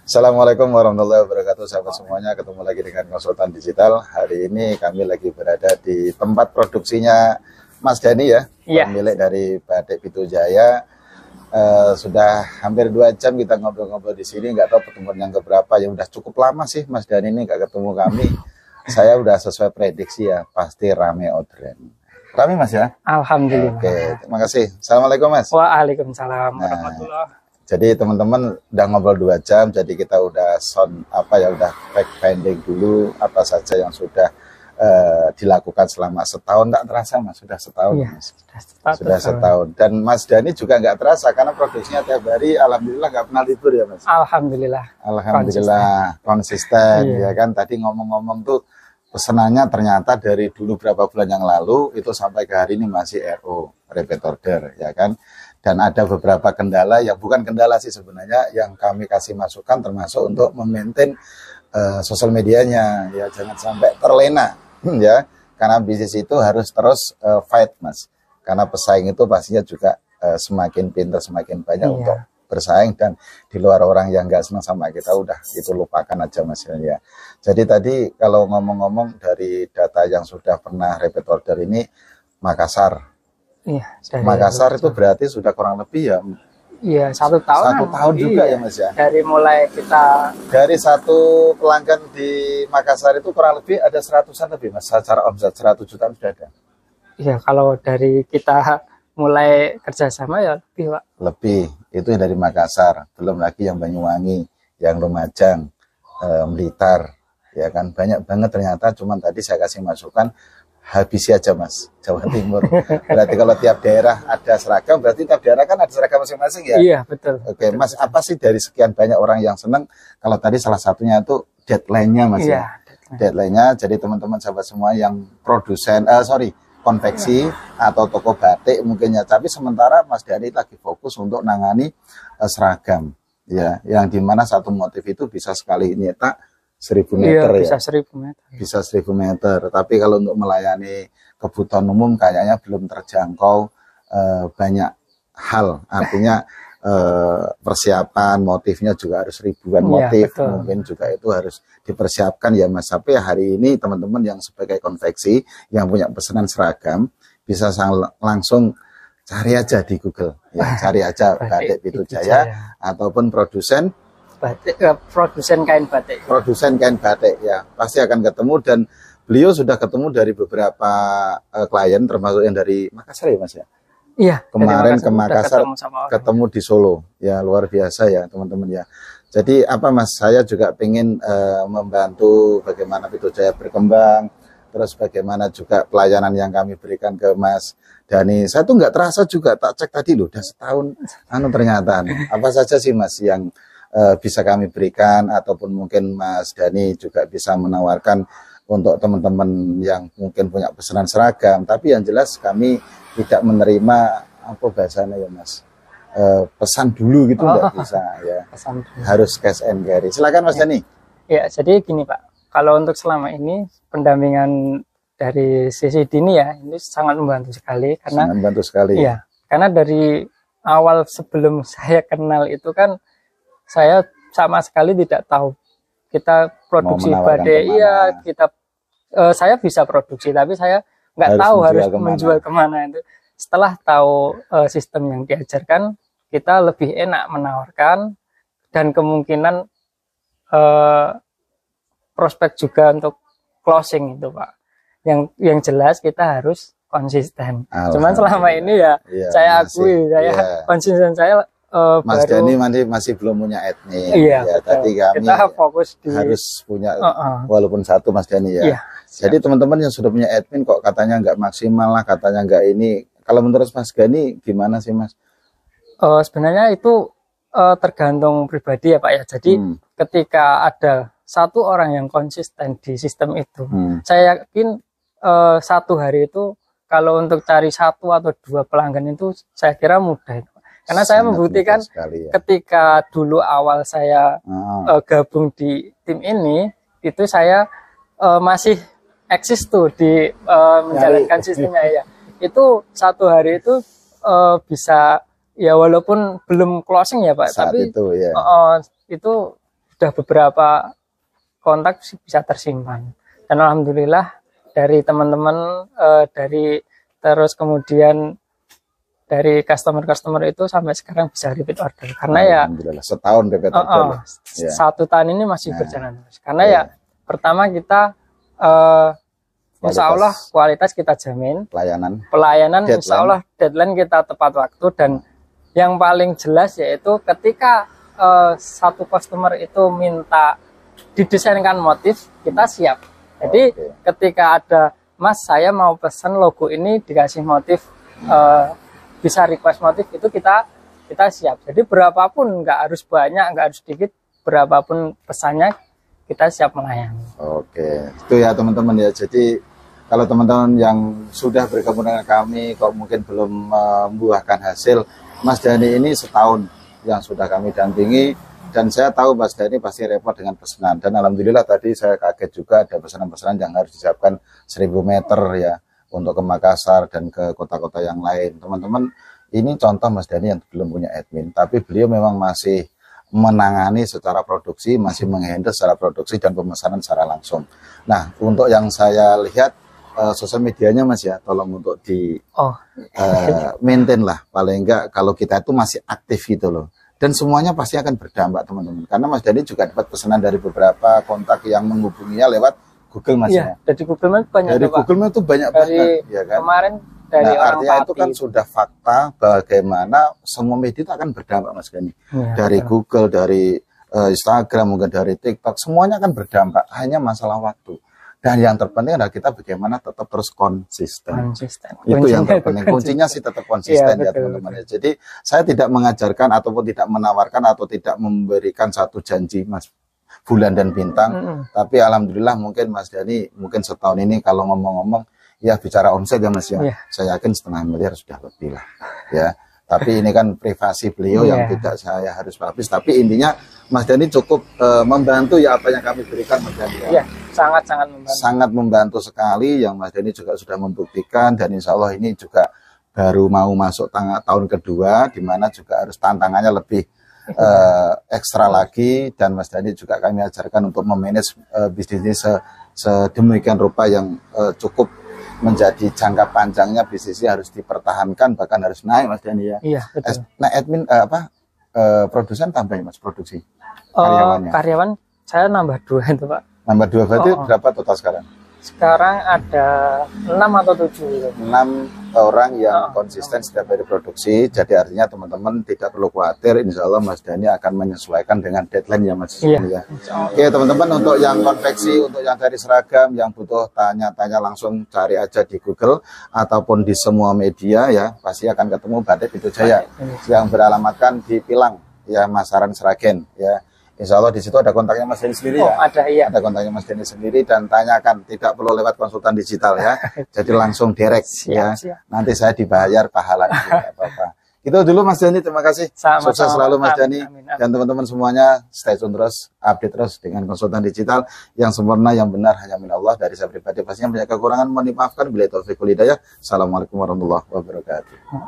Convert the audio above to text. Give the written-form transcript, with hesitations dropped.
Assalamualaikum warahmatullahi wabarakatuh, sahabat semuanya. Ketemu lagi dengan konsultan digital. Hari ini kami lagi berada di tempat produksinya Mas Dani ya, pemilik dari Batik Pitu Jaya. Sudah hampir 2 jam kita ngobrol-ngobrol di sini. Nggak tahu pertemuan yang keberapa. Ya udah cukup lama sih Mas Dani ini nggak ketemu kami. Saya udah sesuai prediksi ya, pasti rame orderan. Rame Mas ya? Alhamdulillah. Oke, terima kasih. Assalamualaikum Mas. Waalaikumsalam warahmatullahi. Jadi teman-teman udah ngobrol 2 jam, jadi kita udah udah fact finding dulu apa saja yang sudah dilakukan selama setahun. Nggak terasa Mas, sudah setahun Iya, Mas. Sudah setahun. Dan Mas Dani juga nggak terasa karena produksinya tiap hari, alhamdulillah nggak pernah libur ya Mas. Alhamdulillah konsisten ya kan. Tadi ngomong-ngomong tuh pesenannya ternyata dari dulu berapa bulan yang lalu itu sampai ke hari ini masih RO, repeat order ya kan. Dan ada beberapa kendala yang bukan kendala sih sebenarnya, yang kami kasih masukan termasuk untuk memaintain sosial medianya ya, jangan sampai terlena ya, karena bisnis itu harus terus fight Mas, karena pesaing itu pastinya juga semakin pintar semakin banyak untuk bersaing, dan di luar orang yang nggak senang sama kita udah itu lupakan aja Mas ya. Jadi tadi kalau ngomong-ngomong dari data yang sudah pernah repeat order ini Makassar. Iya, Makassar itu berarti sudah kurang lebih ya. Iya, 1 tahun. 1 tahun juga ya Mas ya. Dari mulai kita dari satu pelanggan di Makassar itu kurang lebih ada 100-an lebih Mas, secara omset 100 jutaan sudah ada. Iya, kalau dari kita mulai kerjasama ya lebih Pak. Lebih, itu yang dari Makassar, belum lagi yang Banyuwangi, yang Lumajang, Blitar, ya kan, banyak banget ternyata. Cuman tadi saya kasih masukan, habisi aja Mas, Jawa Timur. Berarti kalau tiap daerah ada seragam, berarti tiap daerah kan ada seragam masing-masing ya? Iya, betul. Oke, Mas, apa sih dari sekian banyak orang yang senang, kalau tadi salah satunya itu deadline-nya Mas ya? Deadline-nya, jadi teman-teman sahabat semua yang produsen, konveksi atau toko batik mungkin ya, tapi sementara Mas Dani lagi fokus untuk nangani seragam, ya, yang dimana satu motif itu bisa sekali nyetak 1000 meter ya, bisa 1000 meter. Bisa 1000 meter. Tapi kalau untuk melayani kebutuhan umum kayaknya belum terjangkau banyak hal. Artinya persiapan motifnya juga harus ribuan motif, mungkin juga itu harus dipersiapkan ya Mas. Tapi hari ini teman-teman yang sebagai konveksi yang punya pesanan seragam bisa langsung cari aja di Google ya, cari aja Batik Pitu Jaya ataupun produsen kain batik ya, pasti akan ketemu. Dan beliau sudah ketemu dari beberapa klien, termasuk yang dari Makassar ya Mas ya. Iya, kemarin ke Makassar ketemu di Solo ya, luar biasa ya teman-teman ya. Jadi apa Mas, saya juga pengen membantu bagaimana Pitu Jaya berkembang, terus bagaimana juga pelayanan yang kami berikan ke Mas Dani. Saya tuh nggak terasa juga, tak cek tadi loh, udah setahun ternyata. Apa saja sih Mas yang bisa kami berikan, ataupun mungkin Mas Dani juga bisa menawarkan untuk teman-teman yang mungkin punya pesanan seragam, tapi yang jelas kami tidak menerima apa bahasanya ya Mas, pesan dulu gitu, nggak bisa ya, harus cash and carry. Silakan Mas Dani. Ya, jadi gini Pak, kalau untuk selama ini pendampingan dari sisi Dini ya, ini sangat membantu sekali, karena ya, karena dari awal sebelum saya kenal itu kan saya sama sekali tidak tahu kita produksi batik. Iya, saya bisa produksi, tapi saya nggak tahu harus menjual kemana. Itu setelah tahu sistem yang diajarkan, kita lebih enak menawarkan, dan kemungkinan prospek juga untuk closing itu Pak. Yang jelas kita harus konsisten. Cuman selama ini ya, saya akui konsisten saya Mas Dani masih belum punya admin. Iya, ya, tadi kami kita fokus harus punya walaupun satu Mas Dani ya. Iya, jadi teman-teman yang sudah punya admin kok katanya nggak maksimal lah, katanya nggak ini. Kalau menurut Mas Dani gimana sih Mas? Sebenarnya itu tergantung pribadi ya Pak ya. Jadi ketika ada satu orang yang konsisten di sistem itu, saya yakin 1 hari itu kalau untuk cari 1 atau 2 pelanggan itu saya kira mudah. Karena saya membuktikan ketika dulu awal saya gabung di tim ini, itu saya masih eksis tuh di menjalankan sistemnya ya. Itu 1 hari itu bisa ya, walaupun belum closing ya Pak, tapi itu sudah beberapa kontak bisa tersimpan. Dan alhamdulillah dari teman-teman, dari terus kemudian dari customer itu sampai sekarang bisa repeat order. Karena ya setahun repeat order. Ya. 1 tahun ini masih berjalan terus. Karena ya pertama kita insya Allah kualitas kita jamin. Pelayanan insya Allah deadline kita tepat waktu. Dan yang paling jelas yaitu ketika satu customer itu minta didesainkan motif, kita siap. Jadi ketika ada, Mas saya mau pesan logo ini dikasih motif, bisa request motif, itu kita siap. Jadi berapapun, nggak harus banyak, nggak harus sedikit, berapapun pesannya kita siap melayani. Oke, itu ya teman-teman ya. Jadi kalau teman-teman yang sudah bergabung dengan kami kok mungkin belum membuahkan hasil, Mas Dhani ini setahun yang sudah kami dampingi. Dan saya tahu Mas Dhani pasti repot dengan pesanan. Dan alhamdulillah tadi saya kaget juga ada pesanan-pesanan yang harus disiapkan 1000 meter ya untuk ke Makassar dan ke kota-kota yang lain. Teman-teman, ini contoh Mas Dhani yang belum punya admin, tapi beliau memang masih menangani secara produksi, masih menghandle secara produksi dan pemesanan secara langsung. Nah, untuk yang saya lihat sosial medianya Mas ya, tolong untuk di maintain lah, paling enggak kalau kita itu masih aktif gitu loh. Dan semuanya pasti akan berdampak teman-teman. Karena Mas Dhani juga dapat pesanan dari beberapa kontak yang menghubunginya lewat Google Mas ya. Dari Google Maps banyak. Dari Google Maps itu banyak banget. Ya kan? Kemarin dari orang artinya itu kan sudah fakta bagaimana semua media itu akan berdampak Mas Dhani. Dari Google, dari Instagram, mungkin dari TikTok, semuanya akan berdampak. Hanya masalah waktu. Dan yang terpenting adalah kita bagaimana tetap terus konsisten. Itu yang terpenting. Kuncinya sih tetap konsisten ya teman-teman. Jadi saya tidak mengajarkan ataupun tidak menawarkan atau tidak memberikan satu janji Mas bulan dan bintang. Tapi alhamdulillah mungkin Mas Dhani mungkin setahun ini kalau ngomong-ngomong ya bicara omset ya Mas ya. Saya yakin 500 miliar sudah lebih lah ya. Tapi ini kan privasi beliau yang tidak saya harus publish. Tapi intinya Mas Dhani cukup membantu ya apa yang kami berikan Mas Dhani. Ya, sangat-sangat membantu. Sangat membantu sekali yang Mas Dhani juga sudah membuktikan. Dan insya Allah ini juga baru mau masuk tahun kedua, di mana juga harus tantangannya lebih ekstra lagi. Dan Mas Dhani juga kami ajarkan untuk memanage bisnis ini sedemikian rupa yang cukup menjadi jangka panjangnya bisnisnya harus dipertahankan, bahkan harus naik Mas Dhani ya. Iya, betul. Nah, admin produsen tambahnya Mas produksi karyawannya. Karyawan saya nambah 2 itu Pak. Nambah 2 berarti berapa total sekarang? Sekarang ada 6 atau 7 gitu. 6 orang yang konsisten setiap hari produksi. Jadi artinya teman-teman tidak perlu khawatir, insya Allah Mas Dhani akan menyesuaikan dengan deadline ya Mas. Iya. Oke teman-teman, untuk yang konveksi, untuk yang dari seragam, yang butuh tanya-tanya langsung cari aja di Google ataupun di semua media ya, pasti akan ketemu Batik Pitu Jaya yang beralamatkan di Pilang ya, Masaran Sragen ya. Insya Allah di situ ada kontaknya Mas Dhani sendiri ya. Ada, iya. Ada kontaknya Mas Dhani sendiri dan tanyakan, tidak perlu lewat konsultan digital ya. Jadi langsung direct ya. Nanti saya dibayar pahalanya apa-apa. Itu dulu Mas Dhani, terima kasih. Sukses selalu Mas Dhani dan teman-teman semuanya, stay tune terus, update terus dengan konsultan digital yang sempurna, yang benar hanya milik Allah. Dari saya pribadi pastinya banyak kekurangan, mohon dimaafkan. Bila taufiq wal hidayah. Assalamualaikum warahmatullahi wabarakatuh.